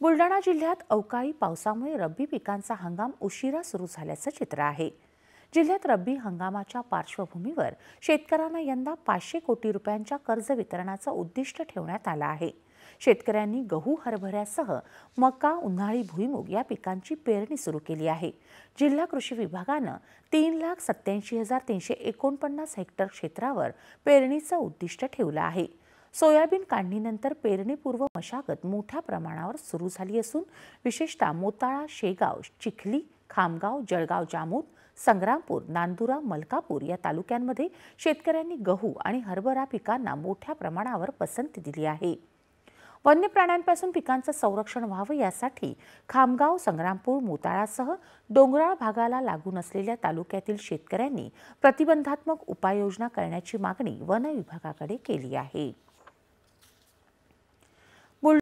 बुलढाणा जिल्ह्यात अवकाळी पावसामुळे रब्बी पिकांचा हंगाम उशिरा सुरू झाल्याचं चित्र आहे। जिल्ह्यात रब्बी हंगामाच्या पार्श्वभूमीवर शेतकऱ्यांना यंदा 500 कोटी रुपयांच्या कर्ज वितरणाचं उद्दिष्ट ठेवण्यात आलं आहे। शेतकऱ्यांनी गहू, हरभऱ्यासह मका, उन्हाळी भुईमूग या पिकांची पेरणी सुरू केली आहे। जिल्हा कृषी विभागानं 3,87,349 हेक्टर क्षेत्रावर पेरणीचं उद्दिष्ट ठेवलं आहे। सोयाबीन काढणीनंतर पेरणीपूर्व मशागत मोठ्या प्रमाणावर सुरू झाली असून विशेषतः मोताळा, शेगाव, चिखली, खामगाव, जळगाव, जामोद, संग्रामपूर, नांदुरा, मलकापूर या तालुक्यांमध्ये शेतकऱ्यांनी गहू आणि हरभरा पिकांना मोठ्या प्रमाणावर पसंती दिली आहे। वन्य प्राण्यांपासून पिकांचं संरक्षण व्हावं यासाठी खामगाव, संग्रामपूर, मोताळासह डोंगराळ भागाला लागून असलेल्या तालुक्यातील शेतकऱ्यांनी प्रतिबंधात्मक उपाययोजना करण्याची मागणी वन विभागाकडे केली आहे।